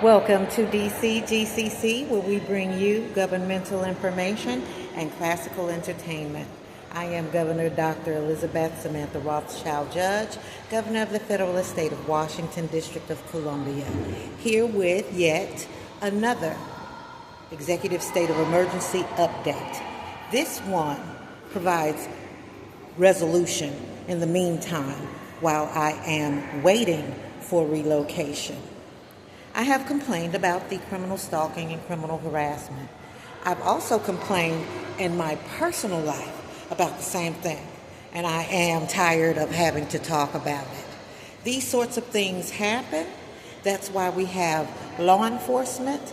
Welcome to DC GCC, where we bring you governmental information and classical entertainment. I am Governor Dr. Elizabeth Samantha Rothschild, Judge, Governor of the Federal Estate of Washington, District of Columbia, here with yet another Executive State of Emergency update. This one provides resolution in the meantime while I am waiting for relocation. I have complained about the criminal stalking and criminal harassment. I've also complained in my personal life about the same thing, and I am tired of having to talk about it. These sorts of things happen. That's why we have law enforcement,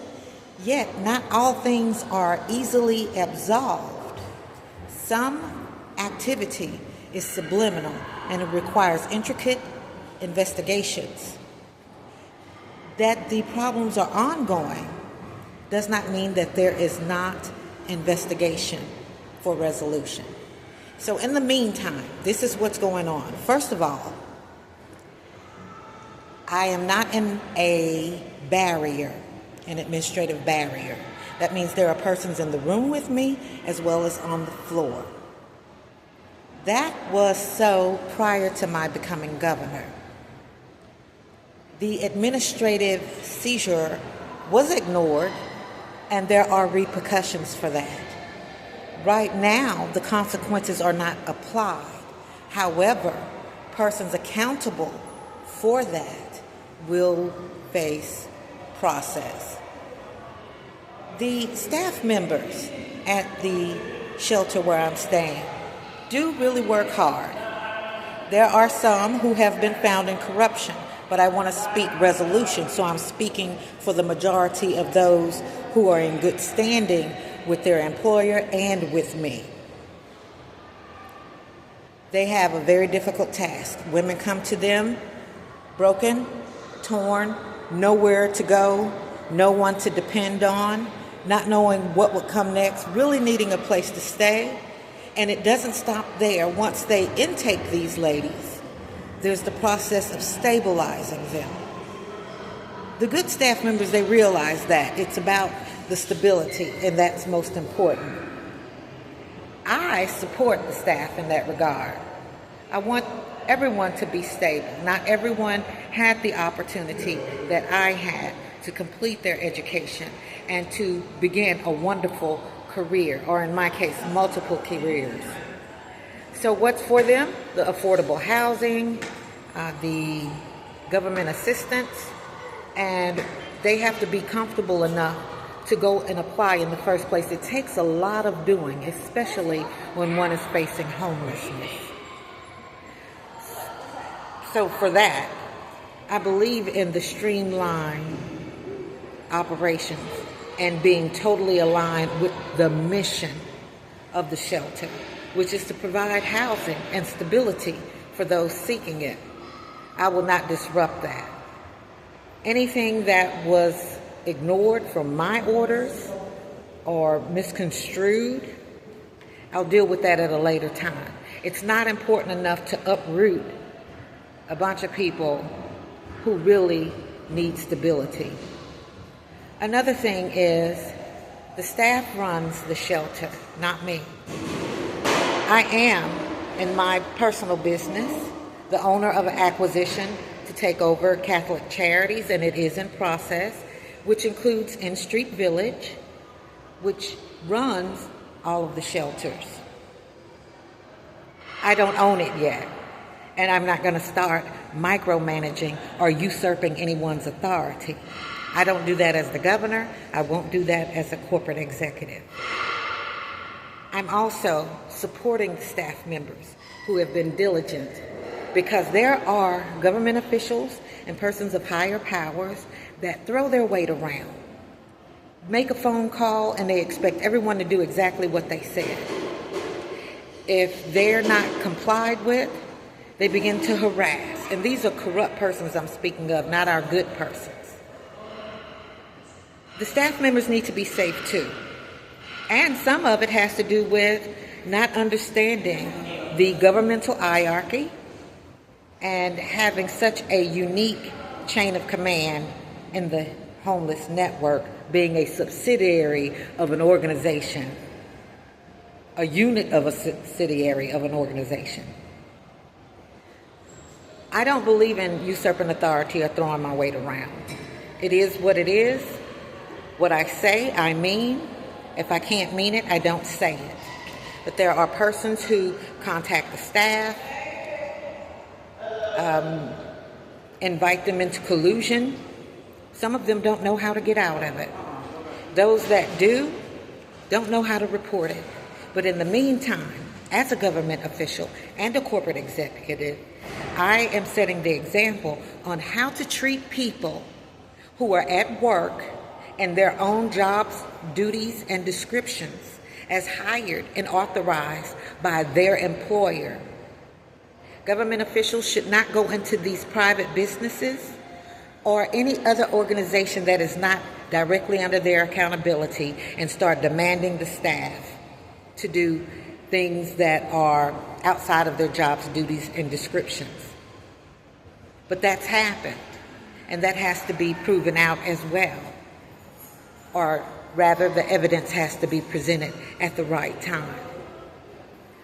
yet not all things are easily absolved. Some activity is subliminal, and it requires intricate investigations. That the problems are ongoing does not mean that there is not investigation for resolution. So in the meantime, this is what's going on. First of all, I am not in an administrative barrier. That means there are persons in the room with me as well as on the floor. That was so prior to my becoming governor. The administrative seizure was ignored, and there are repercussions for that. Right now, the consequences are not applied. However, persons accountable for that will face process. The staff members at the shelter where I'm staying do really work hard. There are some who have been found in corruption, but I want to speak resolution, so I'm speaking for the majority of those who are in good standing with their employer and with me. They have a very difficult task. Women come to them broken, torn, nowhere to go, no one to depend on, not knowing what would come next, really needing a place to stay. And it doesn't stop there. Once they intake these ladies, there's the process of stabilizing them. The good staff members, they realize that it's about the stability, and that's most important. I support the staff in that regard. I want everyone to be stable. Not everyone had the opportunity that I had to complete their education and to begin a wonderful career, or in my case, multiple careers. So what's for them? The affordable housing, the government assistance, and they have to be comfortable enough to go and apply in the first place. It takes a lot of doing, especially when one is facing homelessness. So for that, I believe in the streamlined operations and being totally aligned with the mission of the shelter, which is to provide housing and stability for those seeking it. I will not disrupt that. Anything that was ignored from my orders or misconstrued, I'll deal with that at a later time. It's not important enough to uproot a bunch of people who really need stability. Another thing is the staff runs the shelter, not me. I am, in my personal business, the owner of an acquisition to take over Catholic Charities, and it is in process, which includes In Street Village, which runs all of the shelters. I don't own it yet, and I'm not going to start micromanaging or usurping anyone's authority. I don't do that as the governor. I won't do that as a corporate executive. I'm also supporting staff members who have been diligent, because there are government officials and persons of higher powers that throw their weight around, make a phone call, and they expect everyone to do exactly what they said. If they're not complied with, they begin to harass. And these are corrupt persons I'm speaking of, not our good persons. The staff members need to be safe too. And some of it has to do with not understanding the governmental hierarchy and having such a unique chain of command in the homeless network being a subsidiary of an organization, a unit of a subsidiary of an organization. I don't believe in usurping authority or throwing my weight around. It is what it is. What I say, I mean. If I can't mean it, I don't say it. But there are persons who contact the staff, invite them into collusion. Some of them don't know how to get out of it. Those that do don't know how to report it. But in the meantime, as a government official and a corporate executive, I am setting the example on how to treat people who are at work in their own jobs, duties, and descriptions as hired and authorized by their employer. Government officials should not go into these private businesses or any other organization that is not directly under their accountability and start demanding the staff to do things that are outside of their jobs, duties, and descriptions. But that's happened, and that has to be proven out as well. Or rather, the evidence has to be presented at the right time.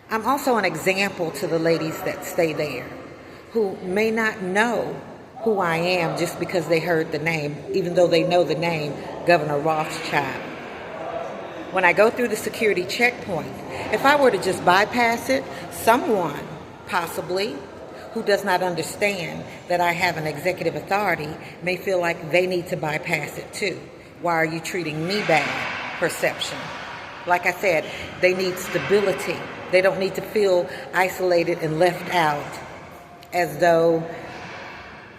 I'm also an example to the ladies that stay there who may not know who I am just because they heard the name, even though they know the name Governor Rothschild. When I go through the security checkpoint, if I were to just bypass it, someone possibly who does not understand that I have an executive authority may feel like they need to bypass it too. Why are you treating me bad? Perception. Like I said, they need stability. They don't need to feel isolated and left out as though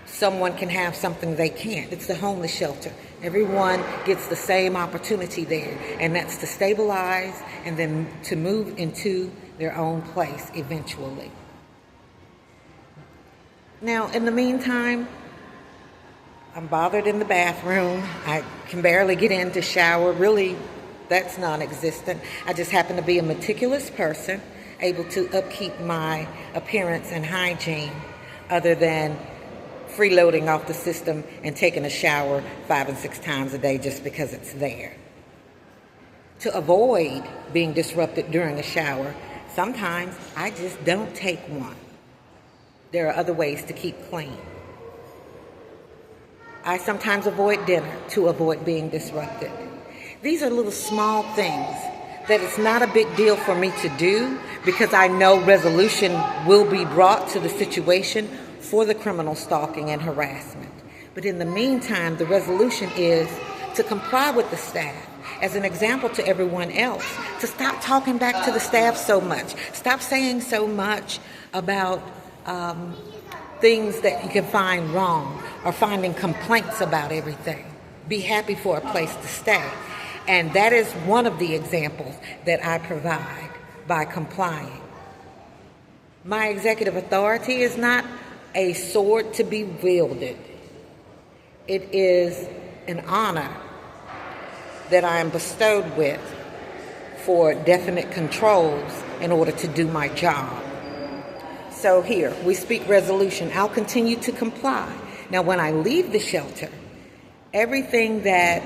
someone can have something they can't. It's the homeless shelter. Everyone gets the same opportunity there, and that's to stabilize and then to move into their own place eventually. Now, in the meantime, I'm bothered in the bathroom. I can barely get in to shower. Really, that's non-existent. I just happen to be a meticulous person, able to upkeep my appearance and hygiene other than freeloading off the system and taking a shower 5 and 6 times a day just because it's there. To avoid being disrupted during a shower, sometimes I just don't take one. There are other ways to keep clean. I sometimes avoid dinner to avoid being disrupted. These are little small things that it's not a big deal for me to do because I know resolution will be brought to the situation for the criminal stalking and harassment. But in the meantime, the resolution is to comply with the staff as an example to everyone else, to stop talking back to the staff so much, stop saying so much about things that you can find wrong or finding complaints about everything. Be happy for a place to stay. And that is one of the examples that I provide by complying. My executive authority is not a sword to be wielded. It is an honor that I am bestowed with for definite controls in order to do my job. So here, we speak resolution. I'll continue to comply. Now, when I leave the shelter, everything that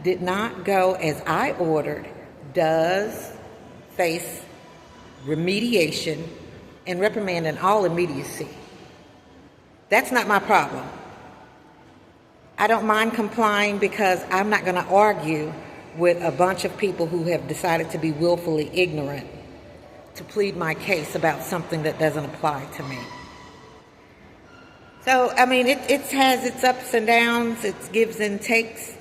did not go as I ordered does face remediation and reprimand in all immediacy. That's not my problem. I don't mind complying because I'm not going to argue with a bunch of people who have decided to be willfully ignorant to plead my case about something that doesn't apply to me. So, I mean, it has its ups and downs, its gives and takes.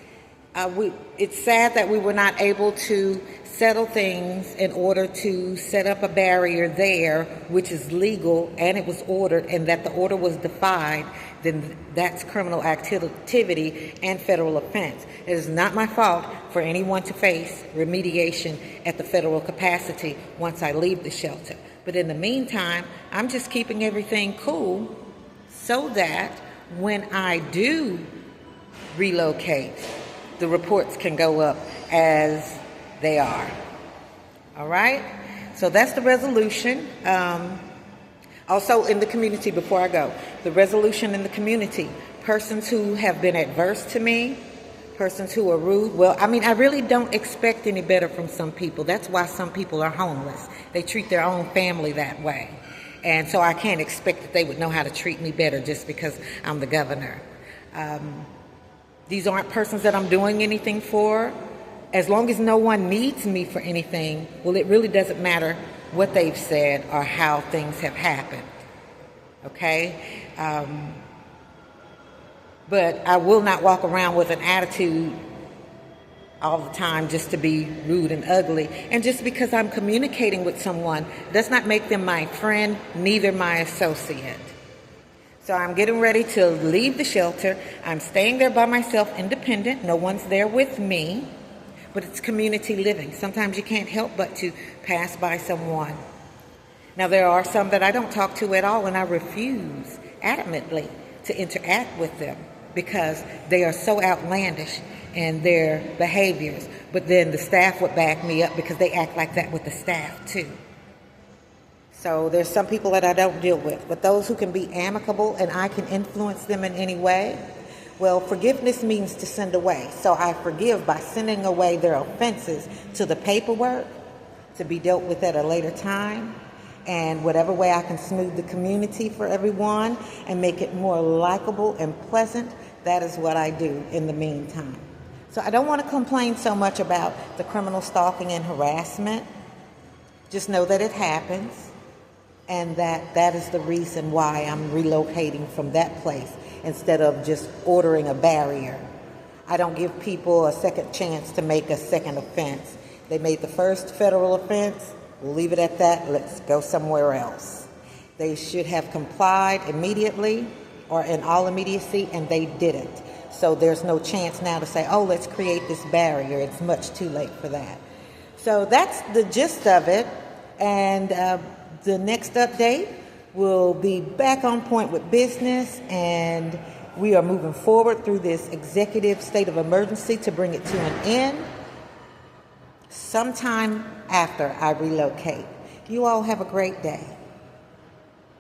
It's sad that we were not able to settle things in order to set up a barrier there, which is legal, and it was ordered, and that the order was defied, then that's criminal activity and federal offense. It is not my fault for anyone to face remediation at the federal capacity once I leave the shelter. But in the meantime, I'm just keeping everything cool so that when I do relocate, the reports can go up as they are. All right? So that's the resolution. Also in the community, before I go, the resolution in the community, persons who have been adverse to me, Persons who are rude, well, I mean, I really don't expect any better from some people. That's why some people are homeless. They treat their own family that way. And so I can't expect that they would know how to treat me better just because I'm the governor. These aren't persons that I'm doing anything for. As long as no one needs me for anything, well, it really doesn't matter what they've said or how things have happened. Okay? But I will not walk around with an attitude all the time just to be rude and ugly. And just because I'm communicating with someone does not make them my friend, neither my associate. So I'm getting ready to leave the shelter. I'm staying there by myself, independent. No one's there with me. But it's community living. Sometimes you can't help but to pass by someone. Now, there are some that I don't talk to at all, and I refuse adamantly to interact with them because they are so outlandish in their behaviors. But then the staff would back me up because they act like that with the staff too. So there's some people that I don't deal with, but those who can be amicable and I can influence them in any way, well, forgiveness means to send away. So I forgive by sending away their offenses to the paperwork to be dealt with at a later time. And whatever way I can smooth the community for everyone and make it more likable and pleasant, that is what I do in the meantime. So I don't want to complain so much about the criminal stalking and harassment. Just know that it happens and that is the reason why I'm relocating from that place instead of just ordering a barrier. I don't give people a second chance to make a second offense. They made the first federal offense. We'll leave it at that. Let's go somewhere else. They should have complied immediately or in all immediacy, and they didn't. So there's no chance now to say, oh, let's create this barrier. It's much too late for that. So that's the gist of it. And the next update will be back on point with business, and we are moving forward through this executive state of emergency to bring it to an end sometime after I relocate. You all have a great day.